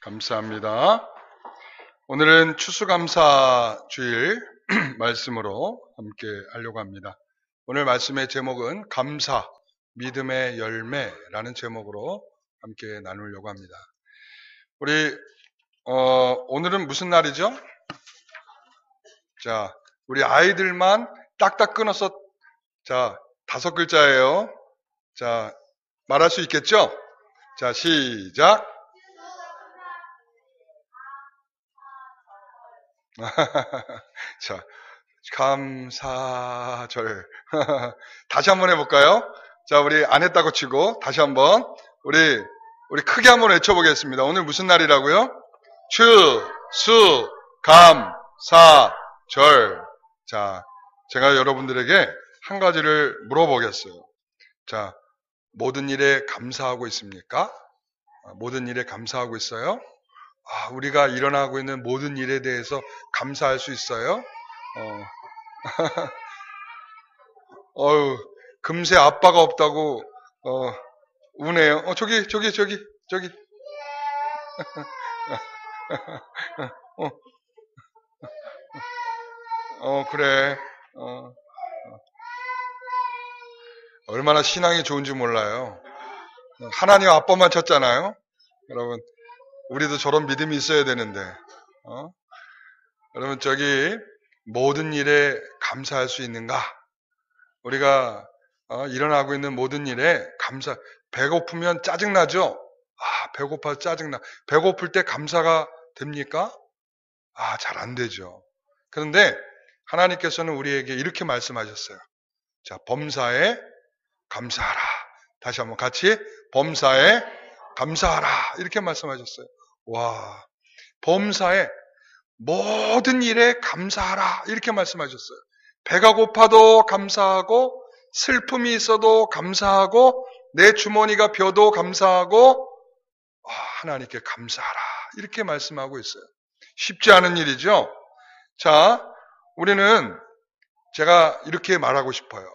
감사합니다. 오늘은 추수감사 주일 말씀으로 함께 하려고 합니다. 오늘 말씀의 제목은 감사, 믿음의 열매라는 제목으로 함께 나누려고 합니다. 오늘은 무슨 날이죠? 자, 우리 아이들만 딱딱 끊어서, 자, 5글자예요. 자, 말할 수 있겠죠? 자, 시작. 자, 감사절. 다시 한번 해볼까요? 자, 우리 안 했다고 치고, 다시 한번. 우리 크게 한번 외쳐보겠습니다. 오늘 무슨 날이라고요? 추수 감사절. 자, 제가 여러분들에게 한 가지를 물어보겠어요. 자, 모든 일에 감사하고 있습니까? 모든 일에 감사하고 있어요? 우리가 일어나고 있는 모든 일에 대해서 감사할 수 있어요? 금세 아빠가 없다고, 우네요. 저기. 그래. 얼마나 신앙이 좋은지 몰라요. 하나님 아빠만 찾잖아요. 여러분, 우리도 저런 믿음이 있어야 되는데, 여러분, 모든 일에 감사할 수 있는가? 우리가, 일어나고 있는 모든 일에 배고프면 짜증나죠? 배고파서 짜증나. 배고플 때 감사가 됩니까? 잘 안 되죠. 그런데 하나님께서는 우리에게 이렇게 말씀하셨어요. 자, 범사에 감사하라. 다시 한번 같이, 범사에 감사하라. 이렇게 말씀하셨어요. 와, 범사에 모든 일에 감사하라. 이렇게 말씀하셨어요. 배가 고파도 감사하고, 슬픔이 있어도 감사하고, 내 주머니가 벼도 감사하고, 하나님께 감사하라. 이렇게 말씀하고 있어요. 쉽지 않은 일이죠? 자, 제가 이렇게 말하고 싶어요.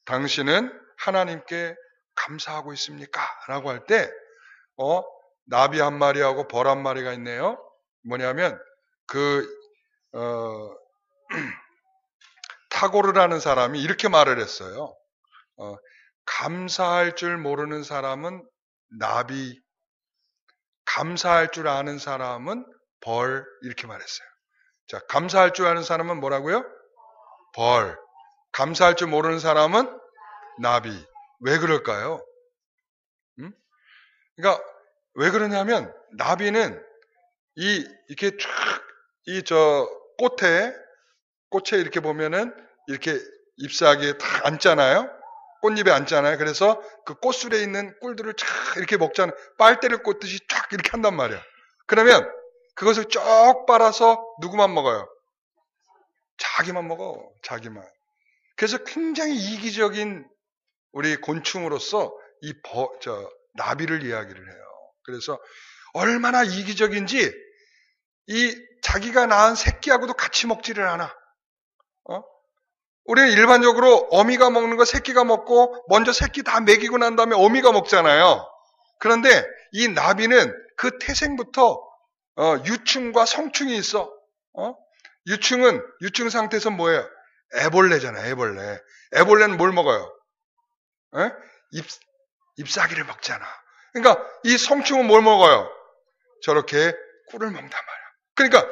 당신은 하나님께 감사하고 있습니까? 라고 할 때, 나비 한 마리하고 벌 한 마리가 있네요. 뭐냐면, 타고르라는 사람이 이렇게 말을 했어요. 감사할 줄 모르는 사람은 나비, 감사할 줄 아는 사람은 벌, 이렇게 말했어요. 자, 감사할 줄 아는 사람은 뭐라고요? 벌. 감사할 줄 모르는 사람은 나비. 왜 그럴까요? 그러니까, 왜 그러냐면, 나비는 이렇게 꽃에 이렇게 보면은, 이렇게 잎사귀에 다 앉잖아요? 꽃잎에 앉잖아요? 그래서 그 꽃술에 있는 꿀들을 쫙 이렇게 먹잖아요. 빨대를 꽂듯이 쫙 이렇게 한단 말이야. 그러면 그것을 쭉 빨아서 누구만 먹어요? 자기만 먹어. 자기만. 그래서 굉장히 이기적인 우리 곤충으로서 나비를 이야기를 해요. 그래서 얼마나 이기적인지 자기가 낳은 새끼하고도 같이 먹지를 않아. 우리는 일반적으로 어미가 먹는 거 새끼가 먹고 먼저 새끼 다 먹이고 난 다음에 어미가 먹잖아요. 그런데 이 나비는 그 태생부터 유충과 성충이 있어. 유충 상태에서 뭐예요? 애벌레잖아요. 애벌레. 애벌레는 뭘 먹어요? 잎사귀를 먹잖아. 그러니까 이 성충은 뭘 먹어요? 저렇게 꿀을 먹단 말이야. 그러니까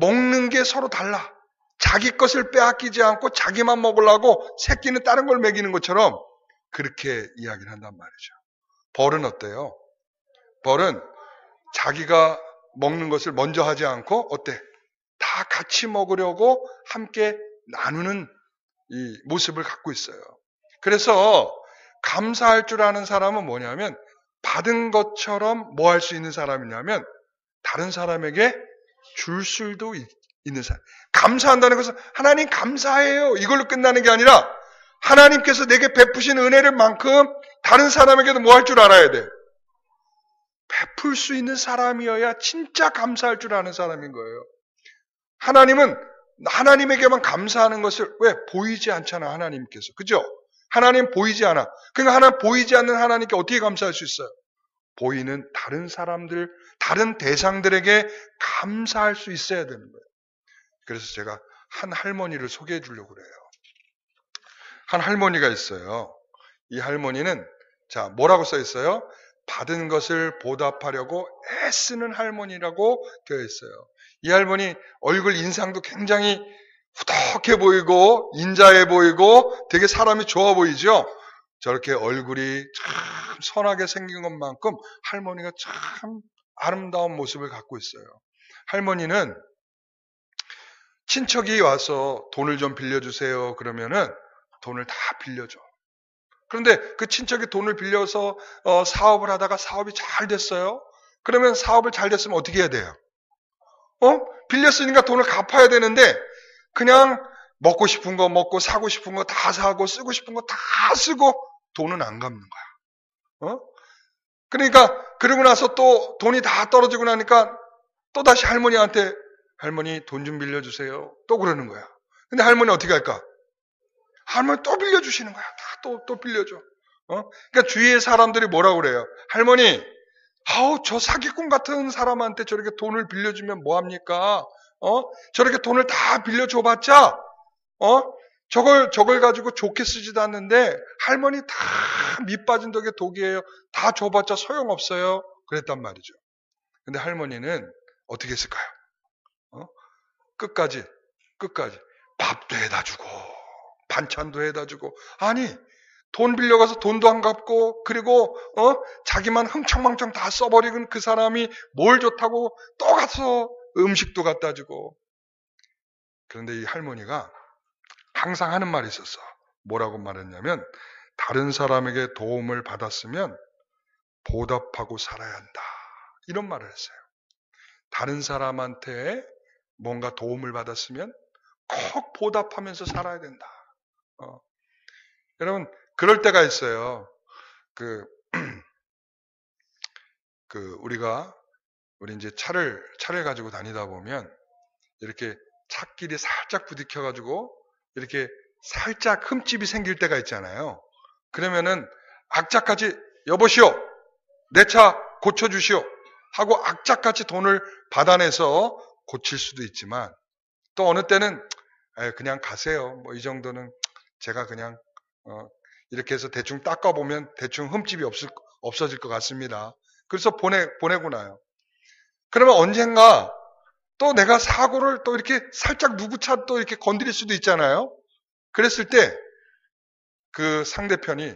먹는 게 서로 달라. 자기 것을 빼앗기지 않고 자기만 먹으려고 새끼는 다른 걸 먹이는 것처럼 그렇게 이야기를 한단 말이죠. 벌은 어때요? 벌은 자기가 먹는 것을 먼저 하지 않고 다 같이 먹으려고 함께 나누는 이 모습을 갖고 있어요. 그래서 감사할 줄 아는 사람은 뭐냐면 받은 것처럼 뭐 할 수 있는 사람이냐면 다른 사람에게 줄 수도 있는 사람. 감사한다는 것은 하나님 감사해요. 이걸로 끝나는 게 아니라 하나님께서 내게 베푸신 은혜를 만큼 다른 사람에게도 뭐 할 줄 알아야 돼. 베풀 수 있는 사람이어야 진짜 감사할 줄 아는 사람인 거예요. 하나님은 하나님에게만 감사하는 것을 왜 보이지 않잖아. 하나님께서. 그죠? 하나님 보이지 않아. 그러니까 하나님 보이지 않는 하나님께 어떻게 감사할 수 있어요? 보이는 다른 사람들, 다른 대상들에게 감사할 수 있어야 되는 거예요. 그래서 제가 한 할머니를 소개해 주려고 그래요. 한 할머니가 있어요. 이 할머니는 자, 뭐라고 써 있어요? 받은 것을 보답하려고 애쓰는 할머니라고 되어 있어요. 이 할머니 얼굴 인상도 굉장히 후덕해 보이고 인자해 보이고 되게 사람이 좋아 보이죠? 저렇게 얼굴이 참 선하게 생긴 것만큼 할머니가 참 아름다운 모습을 갖고 있어요. 할머니는 친척이 와서 돈을 좀 빌려주세요. 그러면은 돈을 다 빌려줘. 그런데 그 친척이 돈을 빌려서 사업을 하다가 사업이 잘 됐어요. 그러면 사업을 잘 됐으면 어떻게 해야 돼요? 빌렸으니까 돈을 갚아야 되는데 그냥 먹고 싶은 거 먹고 사고 싶은 거 다 사고 쓰고 싶은 거 다 쓰고 돈은 안 갚는 거야. 그러니까 그러고 나서 또 돈이 다 떨어지고 나니까 또 다시 할머니한테 할머니 돈 좀 빌려주세요. 또 그러는 거야. 근데 할머니 어떻게 할까? 할머니 또 빌려주시는 거야. 다 또 빌려줘. 그러니까 주위의 사람들이 뭐라고 그래요? 할머니, 저 사기꾼 같은 사람한테 저렇게 돈을 빌려주면 뭐합니까? 저렇게 돈을 다 빌려줘봤자, 저걸 가지고 좋게 쓰지도 않는데, 할머니 다 밑빠진 덕에 독이에요. 다 줘봤자 소용없어요. 그랬단 말이죠. 근데 할머니는 어떻게 했을까요? 끝까지 밥도 해다 주고, 반찬도 해다 주고, 아니, 돈 빌려가서 돈도 안 갚고, 그리고, 자기만 흥청망청 다 써버리는 그 사람이 뭘 좋다고 또 가서 음식도 갖다 주고. 그런데 이 할머니가 항상 하는 말이 있었어. 뭐라고 말했냐면, 다른 사람에게 도움을 받았으면 보답하고 살아야 한다. 이런 말을 했어요. 다른 사람한테 뭔가 도움을 받았으면 꼭 보답하면서 살아야 된다. 여러분, 그럴 때가 있어요. 우리 이제 차를 가지고 다니다 보면, 이렇게 차끼리 살짝 부딪혀가지고, 이렇게 살짝 흠집이 생길 때가 있잖아요. 그러면은, 악착같이, 여보시오! 내 차 고쳐주시오! 하고 악착같이 돈을 받아내서 고칠 수도 있지만, 또 어느 때는, 그냥 가세요. 뭐 이 정도는 제가 그냥, 이렇게 해서 대충 닦아보면 대충 흠집이 없어질 것 같습니다. 그래서 보내고 나요. 그러면 언젠가 또 내가 사고를 또 이렇게 살짝 누구 차 또 이렇게 건드릴 수도 있잖아요. 그랬을 때 그 상대편이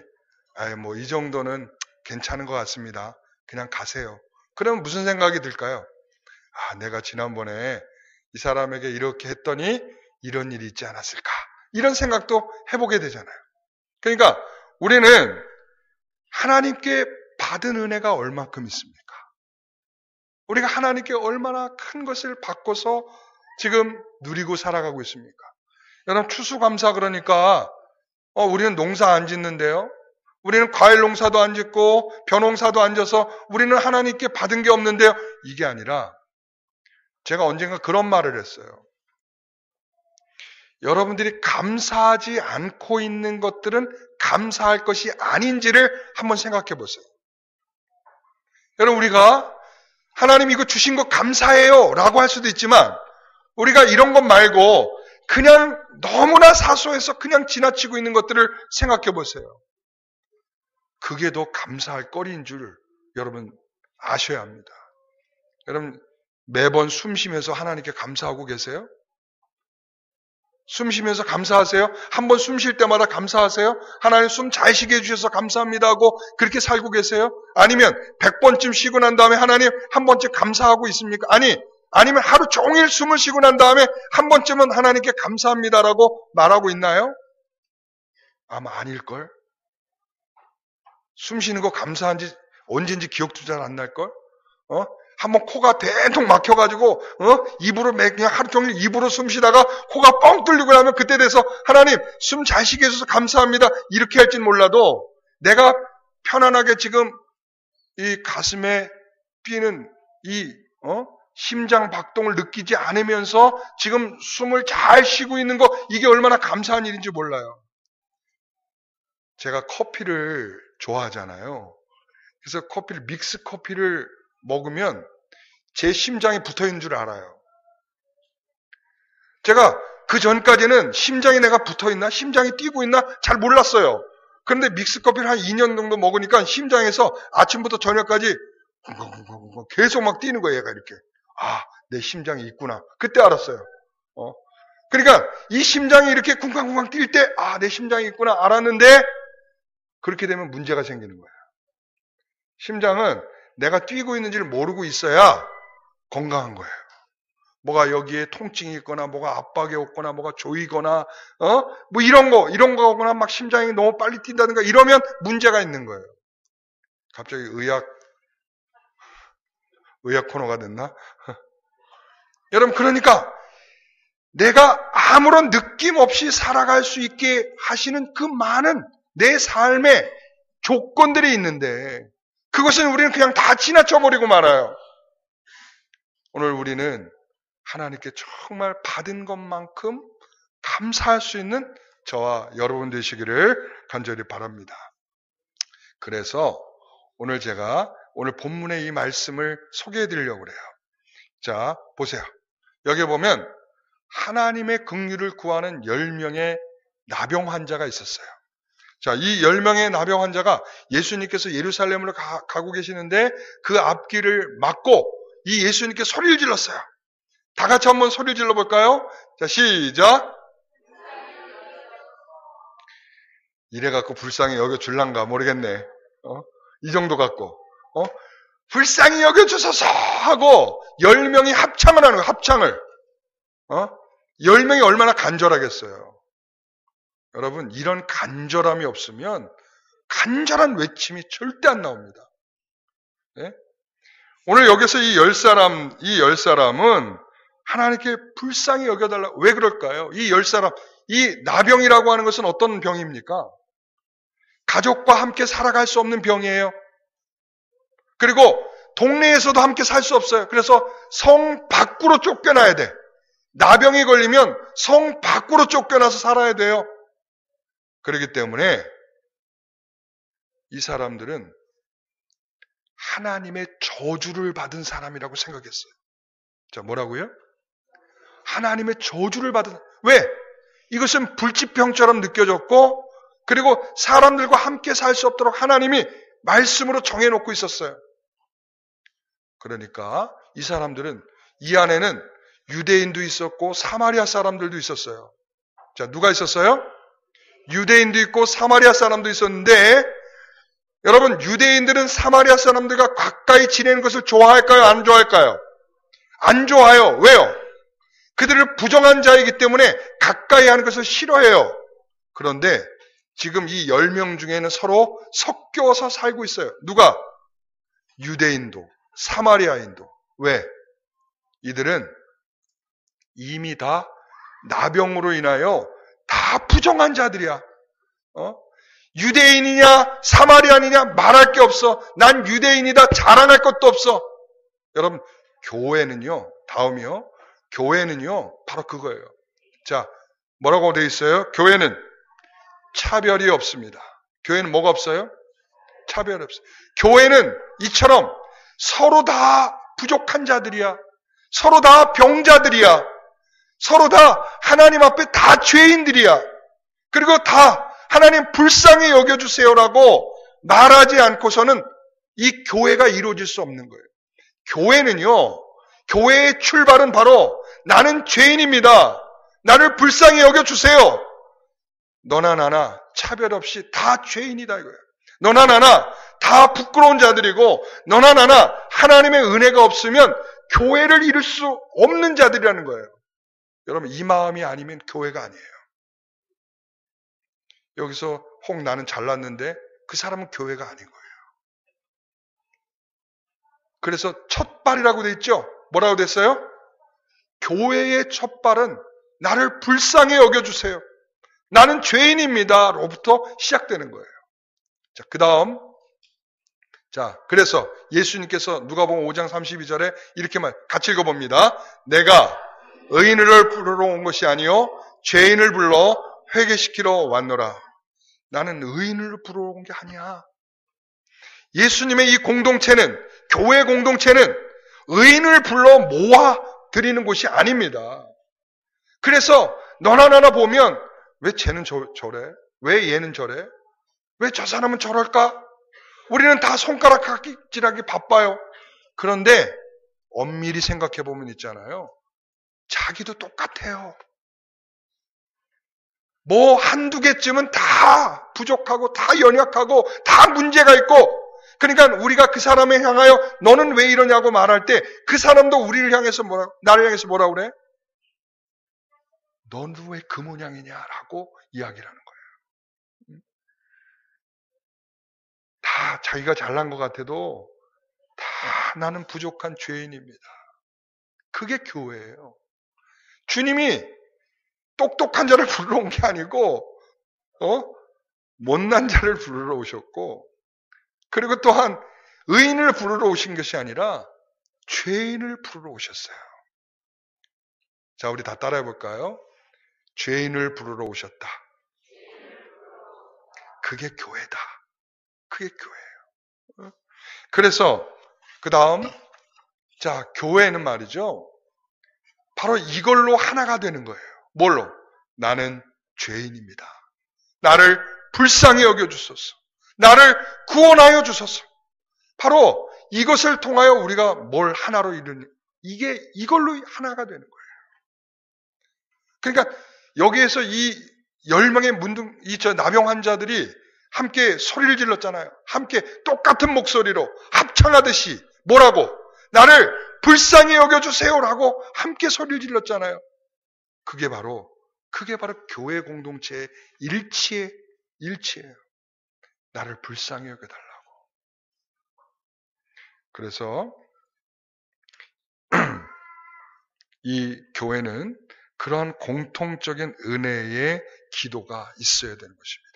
뭐 이 정도는 괜찮은 것 같습니다. 그냥 가세요. 그러면 무슨 생각이 들까요? 내가 지난번에 이 사람에게 이렇게 했더니 이런 일이 있지 않았을까? 이런 생각도 해보게 되잖아요. 그러니까 우리는 하나님께 받은 은혜가 얼마큼 있습니까? 우리가 하나님께 얼마나 큰 것을 받고서 지금 누리고 살아가고 있습니까? 여러분, 추수감사 그러니까 우리는 농사 안 짓는데요. 우리는 과일 농사도 안 짓고 벼농사도 안 져서 우리는 하나님께 받은 게 없는데요. 이게 아니라 제가 언젠가 그런 말을 했어요. 여러분들이 감사하지 않고 있는 것들은 감사할 것이 아닌지를 한번 생각해 보세요. 여러분, 우리가 하나님 이거 주신 거 감사해요 라고 할 수도 있지만, 우리가 이런 것 말고 그냥 너무나 사소해서 그냥 지나치고 있는 것들을 생각해 보세요. 그게 더 감사할 거리인 줄 여러분 아셔야 합니다. 여러분, 매번 숨 쉬면서 하나님께 감사하고 계세요? 숨 쉬면서 감사하세요? 한 번 숨 쉴 때마다 감사하세요? 하나님 숨 잘 쉬게 해주셔서 감사합니다 하고 그렇게 살고 계세요? 아니면 100번쯤 쉬고 난 다음에 하나님 한 번쯤 감사하고 있습니까? 아니면 하루 종일 숨을 쉬고 난 다음에 한 번쯤은 하나님께 감사합니다라고 말하고 있나요? 아마 아닐걸? 숨 쉬는 거 감사한지 언제인지 기억도 잘 안 날걸? 한번 코가 대통 막혀가지고, 입으로 그냥 하루 종일 입으로 숨 쉬다가 코가 뻥 뚫리고 나면 그때 돼서 하나님 숨 잘 쉬게 해줘서 감사합니다. 이렇게 할진 몰라도 내가 편안하게 지금 이 가슴에 뛰는 이, 심장 박동을 느끼지 않으면서 지금 숨을 잘 쉬고 있는 거 이게 얼마나 감사한 일인지 몰라요. 제가 커피를 좋아하잖아요. 그래서 믹스 커피를 먹으면 제 심장이 붙어있는 줄 알아요. 제가 그 전까지는 심장이 내가 붙어있나? 심장이 뛰고 있나? 잘 몰랐어요. 그런데 믹스커피를 한 2년 정도 먹으니까 심장에서 아침부터 저녁까지 계속 막 뛰는 거예요. 얘가 이렇게. 아, 내 심장이 있구나. 그때 알았어요. 그러니까 이 심장이 이렇게 쿵쾅쿵쾅 뛸 때, 아, 내 심장이 있구나 알았는데, 그렇게 되면 문제가 생기는 거예요. 심장은 내가 뛰고 있는지를 모르고 있어야 건강한 거예요. 뭐가 여기에 통증이 있거나, 뭐가 압박이 없거나, 뭐가 조이거나, 뭐 이런 거거나, 막 심장이 너무 빨리 뛴다든가 이러면 문제가 있는 거예요. 갑자기 의학 코너가 됐나? 여러분, 그러니까 내가 아무런 느낌 없이 살아갈 수 있게 하시는 그 많은 내 삶의 조건들이 있는데, 그것은 우리는 그냥 다 지나쳐버리고 말아요. 오늘 우리는 하나님께 정말 받은 것만큼 감사할 수 있는 저와 여러분 되시기를 간절히 바랍니다. 그래서 오늘 제가 오늘 본문의 이 말씀을 소개해 드리려고 그래요. 자, 보세요. 여기 보면 하나님의 긍휼을 구하는 10명의 나병 환자가 있었어요. 자, 이 10명의 나병 환자가 예수님께서 예루살렘으로 가고 계시는데 그 앞길을 막고 이 예수님께 소리를 질렀어요. 다 같이 한번 소리를 질러볼까요? 자, 시작. 이래갖고 불쌍히 여겨줄란가 모르겠네. 이 정도 갖고. 불쌍히 여겨주소서 하고 10명이 합창을 하는 거예요. 합창을. 10명이 얼마나 간절하겠어요. 여러분, 이런 간절함이 없으면 간절한 외침이 절대 안 나옵니다. 네? 오늘 여기서 이 10사람은 하나님께 불쌍히 여겨달라. 왜 그럴까요? 이 10사람, 이 나병이라고 하는 것은 어떤 병입니까? 가족과 함께 살아갈 수 없는 병이에요. 그리고 동네에서도 함께 살 수 없어요. 그래서 성 밖으로 쫓겨나야 돼. 나병이 걸리면 성 밖으로 쫓겨나서 살아야 돼요. 그렇기 때문에 이 사람들은 하나님의 저주를 받은 사람이라고 생각했어요. 자, 뭐라고요? 하나님의 저주를 받은, 왜? 이것은 불치병처럼 느껴졌고, 그리고 사람들과 함께 살 수 없도록 하나님이 말씀으로 정해놓고 있었어요. 그러니까 이 사람들은, 이 안에는 유대인도 있었고 사마리아 사람들도 있었어요. 자, 누가 있었어요? 유대인도 있고 사마리아 사람도 있었는데, 여러분, 유대인들은 사마리아 사람들과 가까이 지내는 것을 좋아할까요? 안 좋아할까요? 안 좋아요. 왜요? 그들을 부정한 자이기 때문에 가까이 하는 것을 싫어해요. 그런데 지금 이 10명 중에는 서로 섞여서 살고 있어요. 누가? 유대인도 사마리아인도. 왜? 이들은 이미 다 나병으로 인하여 다 부정한 자들이야. 유대인이냐 사마리아인이냐 말할 게 없어. 난 유대인이다 자랑할 것도 없어. 여러분, 교회는요, 다음이요. 교회는요, 바로 그거예요. 자, 뭐라고 되어 있어요? 교회는 차별이 없습니다. 교회는 뭐가 없어요? 차별이 없어요. 교회는 이처럼 서로 다 부족한 자들이야. 서로 다 병자들이야. 서로 다 하나님 앞에 다 죄인들이야. 그리고 다 하나님 불쌍히 여겨주세요라고 말하지 않고서는 이 교회가 이루어질 수 없는 거예요. 교회는요, 교회의 출발은 바로 나는 죄인입니다. 나를 불쌍히 여겨주세요. 너나 나나 차별 없이 다 죄인이다 이거예요. 너나 나나 다 부끄러운 자들이고, 너나 나나 하나님의 은혜가 없으면 교회를 이룰 수 없는 자들이라는 거예요. 여러분, 이 마음이 아니면 교회가 아니에요. 여기서 혹 나는 잘났는데 그 사람은 교회가 아닌 거예요. 그래서 첫 발이라고 돼 있죠? 뭐라고 됐어요? 교회의 첫 발은 나를 불쌍히 여겨주세요. 나는 죄인입니다. 로부터 시작되는 거예요. 자, 그 다음. 자, 그래서 예수님께서 누가복음 5장 32절에 이렇게 같이 읽어봅니다. 내가 의인을 부르러 온 것이 아니요 죄인을 불러 회개시키러 왔노라. 나는 의인을 부르러 온 게 아니야. 예수님의 이 공동체는, 교회 공동체는 의인을 불러 모아 드리는 곳이 아닙니다. 그래서 너나 나나 보면 왜 쟤는 저래? 왜 얘는 저래? 왜 저 사람은 저럴까? 우리는 다 손가락 깎질하기 바빠요. 그런데 엄밀히 생각해 보면 있잖아요. 자기도 똑같아요. 뭐 한두 개쯤은 다 부족하고 다 연약하고 다 문제가 있고, 그러니까 우리가 그 사람을 향하여 너는 왜 이러냐고 말할 때 그 사람도 우리를 향해서 나를 향해서 뭐라 그래? 너는 왜 그 모양이냐라고 이야기를 하는 거예요. 다 자기가 잘난 것 같아도 다 나는 부족한 죄인입니다. 그게 교회예요. 주님이 똑똑한 자를 부르러 온 게 아니고 못난 자를 부르러 오셨고, 그리고 또한 의인을 부르러 오신 것이 아니라 죄인을 부르러 오셨어요. 자, 우리 다 따라해 볼까요? 죄인을 부르러 오셨다. 그게 교회다. 그게 교회예요. 그래서 그 다음, 자, 교회는 말이죠. 바로 이걸로 하나가 되는 거예요. 뭘로? 나는 죄인입니다. 나를 불쌍히 여겨주소서. 나를 구원하여 주소서. 바로 이것을 통하여 우리가 뭘 하나로 이루는, 이걸로 하나가 되는 거예요. 그러니까 여기에서 이 10명의 나병 환자들이 함께 소리를 질렀잖아요. 함께 똑같은 목소리로 합창하듯이 뭐라고? 나를 불쌍히 여겨주세요라고 함께 소리를 질렀잖아요. 그게 바로 교회 공동체의 일치예요. 나를 불쌍히 여겨달라고. 그래서 이 교회는 그러한 공통적인 은혜의 기도가 있어야 되는 것입니다.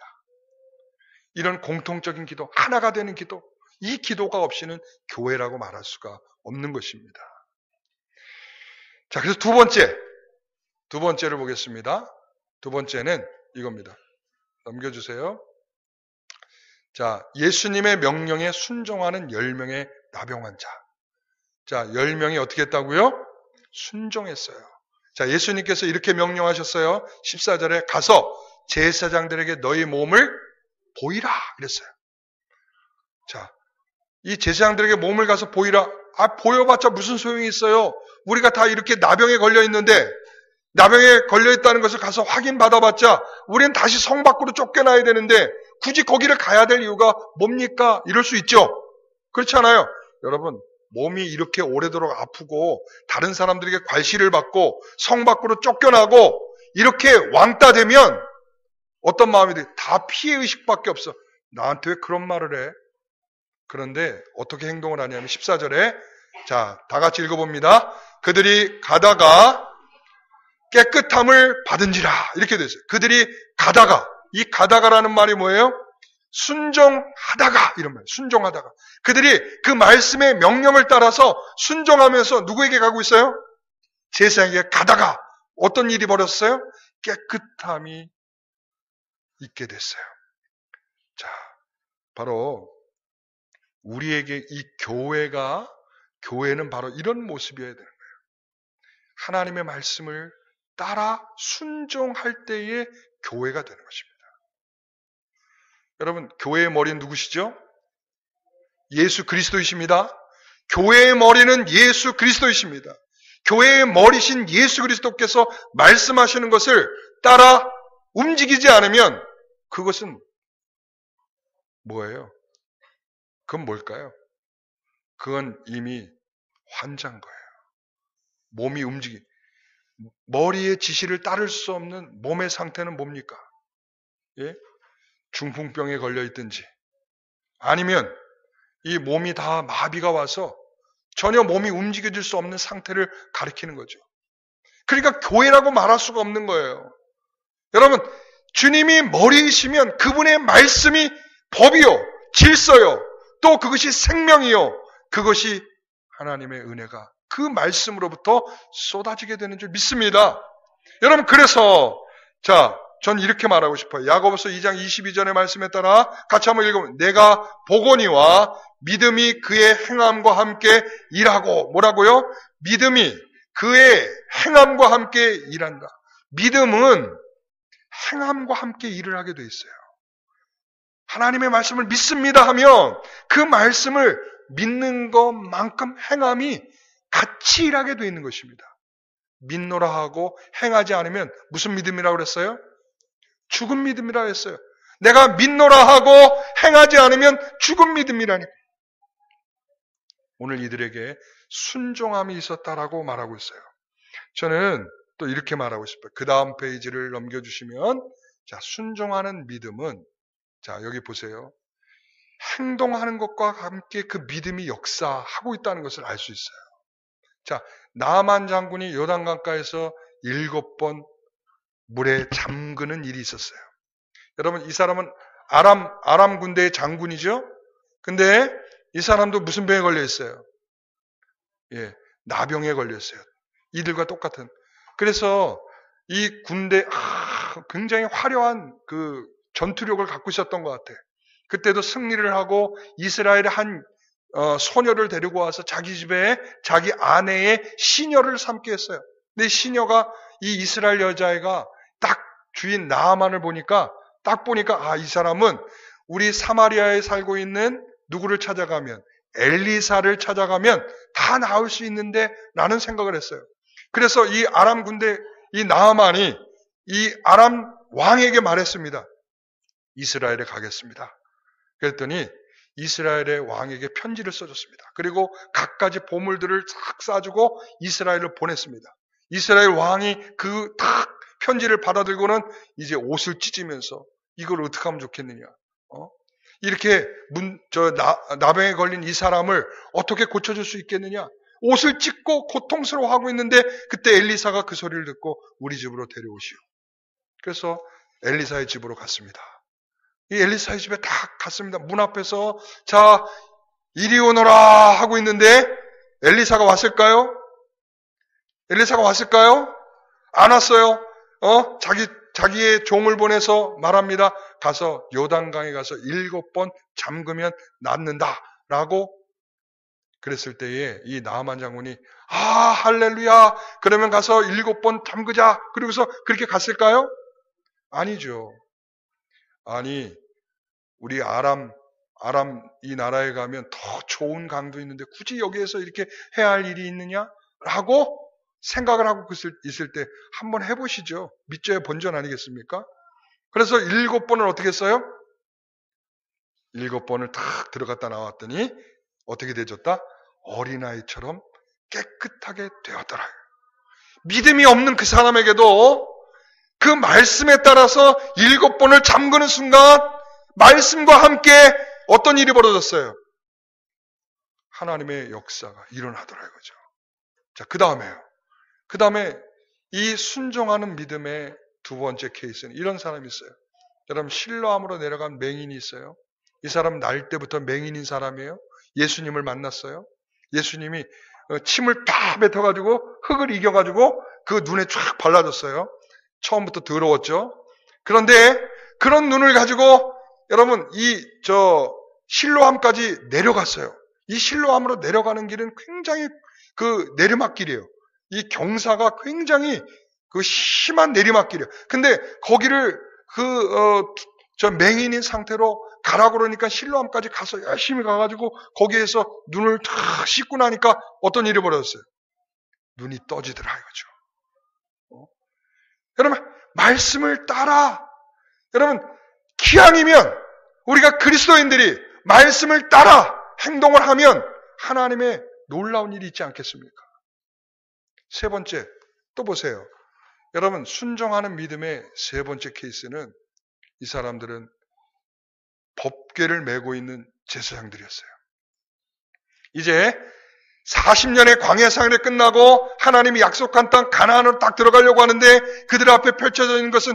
이런 공통적인 기도, 하나가 되는 기도, 이 기도가 없이는 교회라고 말할 수가 없는 것입니다. 자, 그래서 두 번째를 보겠습니다. 두 번째는 이겁니다. 넘겨주세요. 자, 예수님의 명령에 순종하는 10명의 나병 환자. 자, 10명이 어떻게 했다고요? 순종했어요. 자, 예수님께서 이렇게 명령하셨어요. 14절에 가서 제사장들에게 너희 몸을 보이라 그랬어요. 자, 이 제사장들에게 몸을 가서 보이라. 보여봤자 무슨 소용이 있어요? 우리가 다 이렇게 나병에 걸려 있는데, 나병에 걸려 있다는 것을 가서 확인받아봤자 우리는 다시 성 밖으로 쫓겨나야 되는데 굳이 거기를 가야 될 이유가 뭡니까? 이럴 수 있죠. 그렇지 않아요? 여러분, 몸이 이렇게 오래도록 아프고 다른 사람들에게 괄시를 받고 성 밖으로 쫓겨나고 이렇게 왕따 되면 어떤 마음이 돼? 다 피해의식밖에 없어. 나한테 왜 그런 말을 해? 그런데 어떻게 행동을 하냐면 14절에 자, 다 같이 읽어봅니다. 그들이 가다가 깨끗함을 받은지라 이렇게 되어 있어요. 그들이 가다가, 이 가다가라는 말이 뭐예요? 순종하다가 이런 말이에요. 순종하다가. 그들이 그 말씀의 명령을 따라서 순종하면서 누구에게 가고 있어요? 제사장에게 가다가 어떤 일이 벌어졌어요? 깨끗함이 있게 됐어요. 자, 바로 우리에게 이 교회는 바로 이런 모습이어야 되는 거예요. 하나님의 말씀을 따라 순종할 때의 교회가 되는 것입니다. 여러분, 교회의 머리는 누구시죠? 예수 그리스도이십니다. 교회의 머리는 예수 그리스도이십니다. 교회의 머리신 예수 그리스도께서 말씀하시는 것을 따라 움직이지 않으면 그것은 뭐예요? 그건 뭘까요? 그건 이미 환자인 거예요. 몸이 머리의 지시를 따를 수 없는 몸의 상태는 뭡니까? 예? 중풍병에 걸려 있든지 아니면 이 몸이 다 마비가 와서 전혀 몸이 움직여질 수 없는 상태를 가리키는 거죠. 그러니까 교회라고 말할 수가 없는 거예요. 여러분, 주님이 머리이시면 그분의 말씀이 법이요, 질서요, 또 그것이 생명이요, 그것이 하나님의 은혜가 그 말씀으로부터 쏟아지게 되는 줄 믿습니다. 여러분, 그래서 자, 전 이렇게 말하고 싶어요. 야고보서 2장 22절의 말씀에 따라 같이 한번 읽어보면 내가 보거니와 믿음이 그의 행함과 함께 일하고 뭐라고요? 믿음이 그의 행함과 함께 일한다. 믿음은 행함과 함께 일을 하게 돼 있어요. 하나님의 말씀을 믿습니다 하면 그 말씀을 믿는 것만큼 행함이 같이 일하게 돼 있는 것입니다. 믿노라 하고 행하지 않으면 무슨 믿음이라고 그랬어요? 죽은 믿음이라고 했어요. 내가 믿노라 하고 행하지 않으면 죽은 믿음이라니까. 오늘 이들에게 순종함이 있었다라고 말하고 있어요. 저는 또 이렇게 말하고 싶어요. 그 다음 페이지를 넘겨주시면 자, 순종하는 믿음은 자, 여기 보세요. 행동하는 것과 함께 그 믿음이 역사하고 있다는 것을 알 수 있어요. 자, 나만 장군이 요단강가에서 7번 물에 잠그는 일이 있었어요. 여러분, 이 사람은 아람 군대의 장군이죠? 근데 이 사람도 무슨 병에 걸려 있어요? 예, 나병에 걸려 있어요. 이들과 똑같은. 그래서 이 군대, 굉장히 화려한 그 전투력을 갖고 있었던 것 같아. 그때도 승리를 하고 이스라엘의 한 소녀를 데리고 와서 자기 집에 자기 아내의 시녀를 삼게 했어요. 근데 시녀가 이 이스라엘 여자애가 딱 주인 나아만을 보니까 이 사람은 우리 사마리아에 살고 있는 누구를 찾아가면 엘리사를 찾아가면 다 나을 수 있는데 라는 생각을 했어요. 그래서 이 아람 군대 이 나아만이 이 아람 왕에게 말했습니다. 이스라엘에 가겠습니다. 그랬더니 이스라엘의 왕에게 편지를 써줬습니다. 그리고 갖가지 보물들을 싹 싸주고 이스라엘을 보냈습니다. 이스라엘 왕이 그 탁 편지를 받아들고는 이제 옷을 찢으면서 이걸 어떻게 하면 좋겠느냐. 이렇게 나병에 걸린 이 사람을 어떻게 고쳐줄 수 있겠느냐. 옷을 찢고 고통스러워하고 있는데 그때 엘리사가 그 소리를 듣고 우리 집으로 데려오시오. 그래서 엘리사의 집으로 갔습니다. 이 엘리사의 집에 딱 갔습니다. 문 앞에서 자 이리 오너라 하고 있는데 엘리사가 왔을까요? 안 왔어요. 자기의 종을 보내서 말합니다. 가서 요단강에 가서 7번 잠그면 낫는다 라고 그랬을 때에 이 나아만 장군이 할렐루야 그러면 가서 7번 잠그자 그리고서 그렇게 갔을까요? 아니죠. 아니 우리 아람 이 나라에 가면 더 좋은 강도 있는데 굳이 여기에서 이렇게 해야 할 일이 있느냐라고 생각을 하고 있을 때 한번 해보시죠. 믿져야 본전 아니겠습니까? 그래서 7번을 어떻게 했어요? 7번을 탁 들어갔다 나왔더니 어떻게 되졌다? 어린아이처럼 깨끗하게 되었더라. 믿음이 없는 그 사람에게도 그 말씀에 따라서 7번을 잠그는 순간 말씀과 함께 어떤 일이 벌어졌어요? 하나님의 역사가 일어나더라 이거죠. 자, 그 다음에 이 순종하는 믿음의 두 번째 케이스는 이런 사람이 있어요. 여러분 실로암으로 내려간 맹인이 있어요. 이 사람 날 때부터 맹인인 사람이에요. 예수님을 만났어요. 예수님이 침을 다 뱉어가지고 흙을 이겨가지고 그 눈에 쫙 발라줬어요. 처음부터 더러웠죠. 그런데 그런 눈을 가지고 여러분 실로암까지 내려갔어요. 이 실로암으로 내려가는 길은 굉장히 그 내리막길이에요. 이 경사가 굉장히 그 심한 내리막길이에요. 근데 거기를 맹인인 상태로 가라고 그러니까 실로암까지 가서 열심히 가가지고 거기에서 눈을 탁 씻고 나니까 어떤 일이 벌어졌어요? 눈이 떠지더라 이거죠. 여러분 말씀을 따라 여러분 기왕이면 우리가 그리스도인들이 말씀을 따라 행동을 하면 하나님의 놀라운 일이 있지 않겠습니까? 세 번째 또 보세요. 여러분 순종하는 믿음의 세 번째 케이스는 이 사람들은 법궤를 메고 있는 제사장들이었어요. 이제 40년의 광야 생활이 끝나고 하나님이 약속한 땅 가나안으로 딱 들어가려고 하는데 그들 앞에 펼쳐져 있는 것은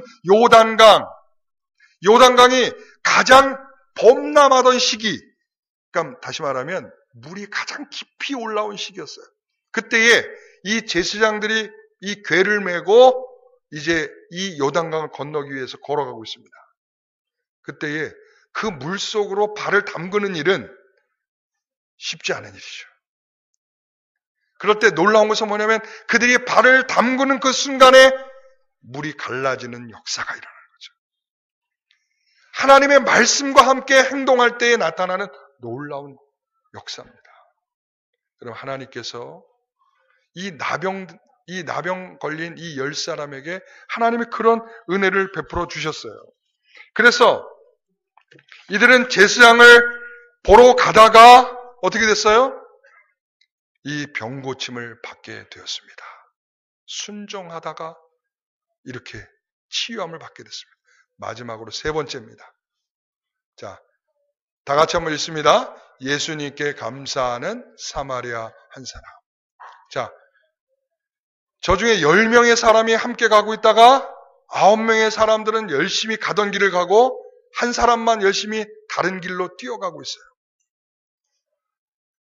요단강이 가장 범람하던 시기, 그러니까 다시 말하면 물이 가장 깊이 올라온 시기였어요. 그때에 이 제사장들이 이 궤를 메고 이제 이 요단강을 건너기 위해서 걸어가고 있습니다. 그때에 그 물속으로 발을 담그는 일은 쉽지 않은 일이죠. 그럴 때 놀라운 것은 뭐냐면 그들이 발을 담그는 그 순간에 물이 갈라지는 역사가 일어나는 거죠. 하나님의 말씀과 함께 행동할 때에 나타나는 놀라운 역사입니다. 여러분, 하나님께서 이 나병 걸린 이 10사람에게 하나님이 그런 은혜를 베풀어 주셨어요. 그래서 이들은 제사장을 보러 가다가 어떻게 됐어요? 이 병고침을 받게 되었습니다. 순종하다가 이렇게 치유함을 받게 됐습니다. 마지막으로 세 번째입니다. 자, 다 같이 한번 읽습니다. 예수님께 감사하는 사마리아 한 사람. 자, 저 중에 10명의 사람이 함께 가고 있다가 9명의 사람들은 열심히 가던 길을 가고 한 사람만 열심히 다른 길로 뛰어가고 있어요.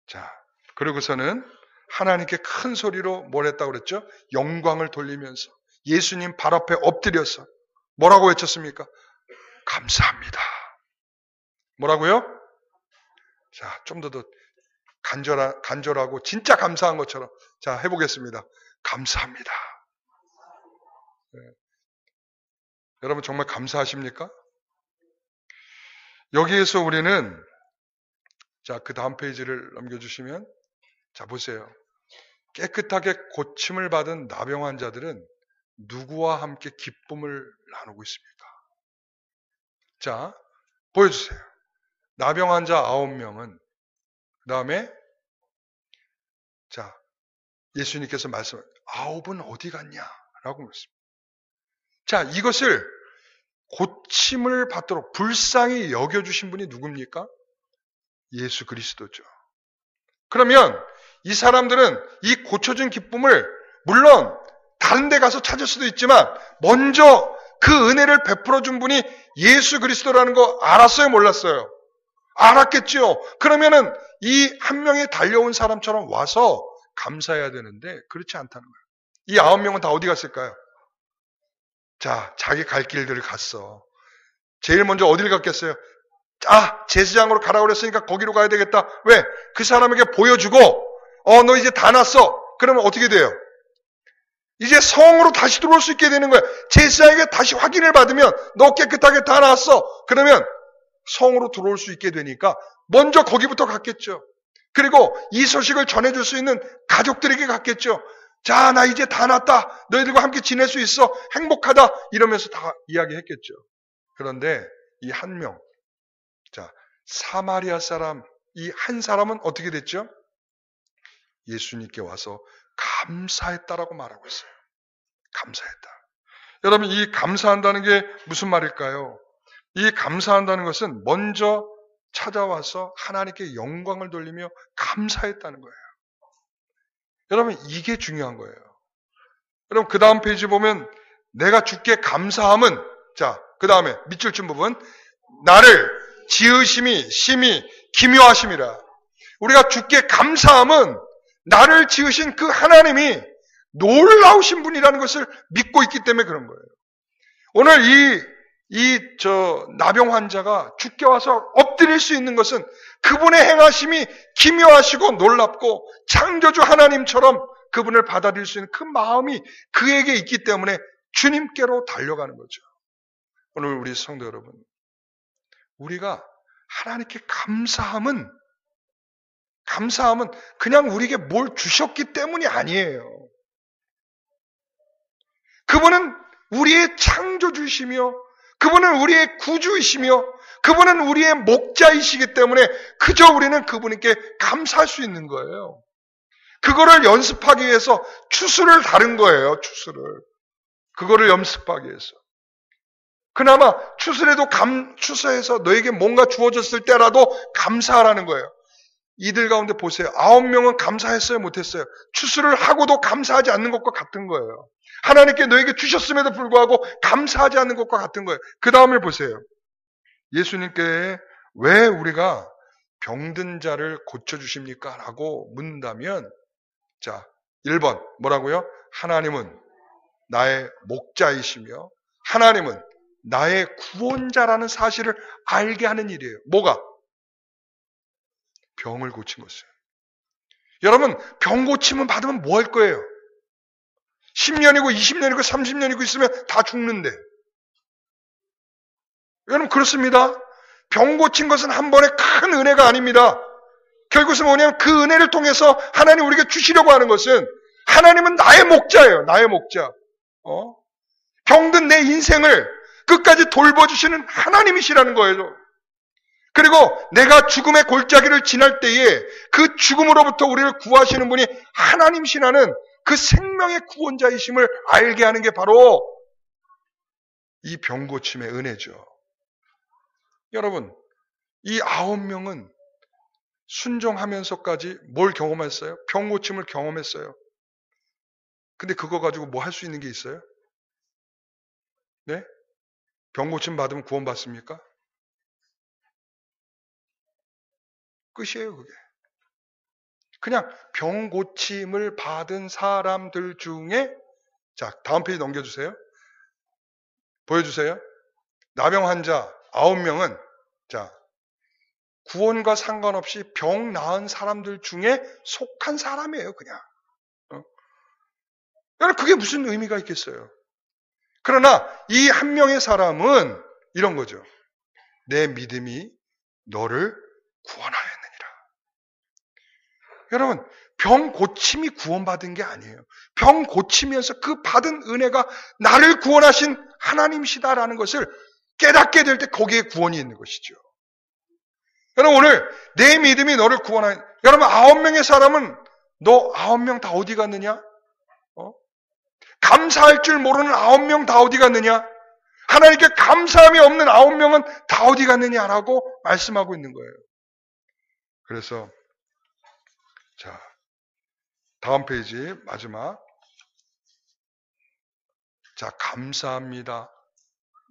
자, 그러고서는 하나님께 큰 소리로 뭘 했다고 그랬죠? 영광을 돌리면서 예수님 발 앞에 엎드려서 뭐라고 외쳤습니까? 감사합니다. 뭐라고요? 자, 좀 더 간절하고 진짜 감사한 것처럼 자, 해보겠습니다. 감사합니다. 네. 여러분 정말 감사하십니까? 여기에서 우리는 자, 그 다음 페이지를 넘겨주시면 자, 보세요. 깨끗하게 고침을 받은 나병 환자들은 누구와 함께 기쁨을 나누고 있습니까? 자, 보여주세요. 나병 환자 9명은 그 다음에 자, 예수님께서 말씀을 9은 어디 갔냐? 라고 물었습니다. 자, 이것을 고침을 받도록 불쌍히 여겨주신 분이 누굽니까? 예수 그리스도죠. 그러면 이 사람들은 이 고쳐준 기쁨을 물론 다른 데 가서 찾을 수도 있지만 먼저 그 은혜를 베풀어 준 분이 예수 그리스도라는 거 알았어요? 몰랐어요? 알았겠죠. 그러면은 이 한 명이 달려온 사람처럼 와서 감사해야 되는데 그렇지 않다는 거예요. 이 9명은 다 어디 갔을까요? 자, 자기 갈 길들을 갔어. 제일 먼저 어디를 갔겠어요? 아, 제사장으로 가라고 그랬으니까 거기로 가야 되겠다. 왜? 그 사람에게 보여주고 너 이제 다 났어. 그러면 어떻게 돼요? 이제 성으로 다시 들어올 수 있게 되는 거예요. 제사장에게 다시 확인을 받으면 너 깨끗하게 다 났어. 그러면 성으로 들어올 수 있게 되니까 먼저 거기부터 갔겠죠. 그리고 이 소식을 전해줄 수 있는 가족들에게 갔겠죠. 자, 나 이제 다 났다. 너희들과 함께 지낼 수 있어. 행복하다. 이러면서 다 이야기했겠죠. 그런데 이 한 명, 자, 사마리아 사람, 이 한 사람은 어떻게 됐죠? 예수님께 와서 감사했다라고 말하고 있어요. 감사했다. 여러분, 이 감사한다는 게 무슨 말일까요? 이 감사한다는 것은 먼저 찾아와서 하나님께 영광을 돌리며 감사했다는 거예요. 여러분, 이게 중요한 거예요. 여러분, 그 다음 페이지 보면 내가 주께 감사함은 자, 그 다음에 밑줄 친 부분 나를 지으심이 심히 기묘하심이라. 우리가 주께 감사함은 나를 지으신 그 하나님이 놀라우신 분이라는 것을 믿고 있기 때문에 그런 거예요. 오늘 나병 환자가 주께 와서 엎드릴 수 있는 것은 그분의 행하심이 기묘하시고 놀랍고 창조주 하나님처럼 그분을 받아들일 수 있는 그 마음이 그에게 있기 때문에 주님께로 달려가는 거죠. 오늘 우리 성도 여러분, 우리가 하나님께 감사함은 그냥 우리에게 뭘 주셨기 때문이 아니에요. 그분은 우리의 창조주이시며 그분은 우리의 구주이시며 그분은 우리의 목자이시기 때문에 그저 우리는 그분께 감사할 수 있는 거예요. 그거를 연습하기 위해서 추수를 다른 거예요. 그거를 연습하기 위해서. 그나마 추수해서 너에게 뭔가 주어졌을 때라도 감사하라는 거예요. 이들 가운데 보세요. 9명은 감사했어요? 못했어요? 추수를 하고도 감사하지 않는 것과 같은 거예요. 하나님께 너에게 주셨음에도 불구하고 감사하지 않는 것과 같은 거예요. 그 다음을 보세요. 예수님께 왜 우리가 병든 자를 고쳐주십니까? 라고 묻는다면 자, 1번 뭐라고요? 하나님은 나의 목자이시며 하나님은 나의 구원자라는 사실을 알게 하는 일이에요. 뭐가? 병을 고친 것이에요. 여러분, 병 고침은 받으면 뭐 할 거예요? 10년이고 20년이고 30년이고 있으면 다 죽는데. 여러분, 그렇습니다. 병 고친 것은 한 번의 큰 은혜가 아닙니다. 결국은 뭐냐면 그 은혜를 통해서 하나님 우리에게 주시려고 하는 것은 하나님은 나의 목자예요. 나의 목자. 병든 내 인생을 끝까지 돌봐주시는 하나님이시라는 거예요. 그리고 내가 죽음의 골짜기를 지날 때에 그 죽음으로부터 우리를 구하시는 분이 하나님이시라는 그 생명의 구원자이심을 알게 하는 게 바로 이 병고침의 은혜죠. 여러분, 이 9명은 순종하면서까지 뭘 경험했어요? 병고침을 경험했어요. 근데 그거 가지고 뭐 할 수 있는 게 있어요? 네? 병고침 받으면 구원받습니까? 끝이에요, 그게. 그냥 병고침을 받은 사람들 중에, 자, 다음 페이지 넘겨주세요. 보여주세요. 나병 환자 9명은, 자, 구원과 상관없이 병 나은 사람들 중에 속한 사람이에요, 그냥. 여러분, 그게 무슨 의미가 있겠어요? 그러나 이 한 명의 사람은 이런 거죠. 내 믿음이 너를 구원하였느니라. 여러분, 병 고침이 구원받은 게 아니에요. 병 고치면서 그 받은 은혜가 나를 구원하신 하나님이시다라는 것을 깨닫게 될 때 거기에 구원이 있는 것이죠. 여러분, 오늘 내 믿음이 너를 구원하였. 여러분, 9명의 사람은 너 9명 다 어디 갔느냐? 감사할 줄 모르는 9명 다 어디 갔느냐? 하나님께 감사함이 없는 9명은 다 어디 갔느냐라고 말씀하고 있는 거예요. 그래서 자, 다음 페이지 마지막. 자, 감사합니다.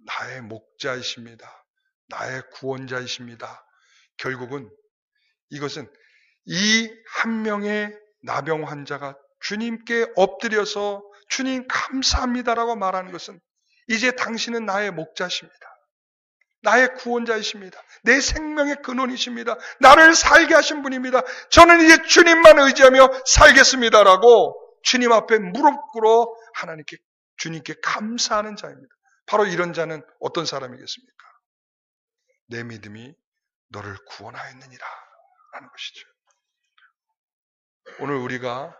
나의 목자이십니다. 나의 구원자이십니다. 결국은 이것은 이 한 명의 나병 환자가 주님께 엎드려서 주님 감사합니다라고 말하는 것은 이제 당신은 나의 목자십니다. 나의 구원자이십니다. 내 생명의 근원이십니다. 나를 살게 하신 분입니다. 저는 이제 주님만 의지하며 살겠습니다라고 주님 앞에 무릎 꿇어 하나님께 주님께 감사하는 자입니다. 바로 이런 자는 어떤 사람이겠습니까? 내 믿음이 너를 구원하였느니라 라는 것이죠. 오늘 우리가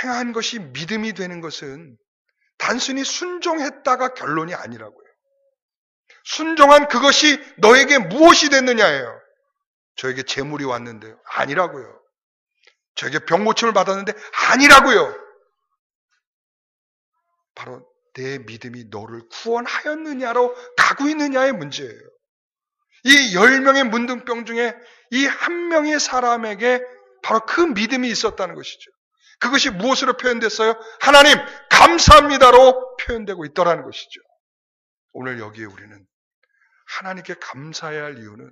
행한 것이 믿음이 되는 것은 단순히 순종했다가 결론이 아니라고요. 순종한 그것이 너에게 무엇이 됐느냐예요. 저에게 재물이 왔는데요. 아니라고요. 저에게 병고침을 받았는데 아니라고요. 바로 내 믿음이 너를 구원하였느냐로 가고 있느냐의 문제예요. 이 10명의 문둥병 중에 이 한 명의 사람에게 바로 그 믿음이 있었다는 것이죠. 그것이 무엇으로 표현됐어요? 하나님 감사합니다로 표현되고 있더라는 것이죠. 오늘 여기에 우리는 하나님께 감사해야 할 이유는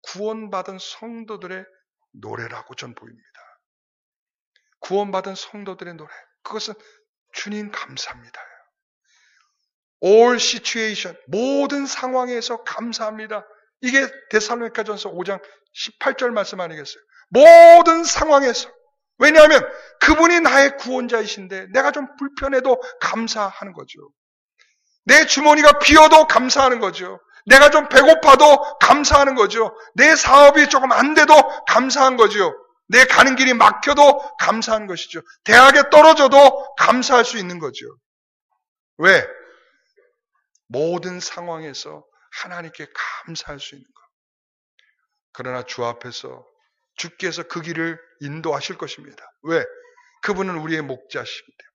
구원받은 성도들의 노래라고 전 보입니다. 구원받은 성도들의 노래. 그것은 주님 감사합니다. All situation, 모든 상황에서 감사합니다. 이게 데살로니가전서 5장 18절 말씀 아니겠어요? 모든 상황에서. 왜냐하면 그분이 나의 구원자이신데 내가 좀 불편해도 감사하는 거죠. 내 주머니가 비어도 감사하는 거죠. 내가 좀 배고파도 감사하는 거죠. 내 사업이 조금 안 돼도 감사한 거죠. 내 가는 길이 막혀도 감사한 것이죠. 대학에 떨어져도 감사할 수 있는 거죠. 왜? 모든 상황에서 하나님께 감사할 수 있는 것. 그러나 주 앞에서 주께서 그 길을 인도하실 것입니다. 왜? 그분은 우리의 목자시기 때문에.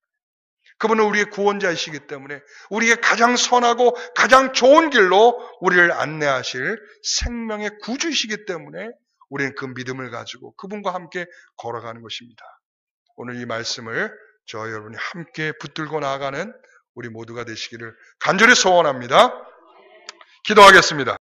그분은 우리의 구원자이시기 때문에 우리에게 가장 선하고 가장 좋은 길로 우리를 안내하실 생명의 구주이시기 때문에 우리는 그 믿음을 가지고 그분과 함께 걸어가는 것입니다. 오늘 이 말씀을 저와 여러분이 함께 붙들고 나아가는 우리 모두가 되시기를 간절히 소원합니다. 기도하겠습니다.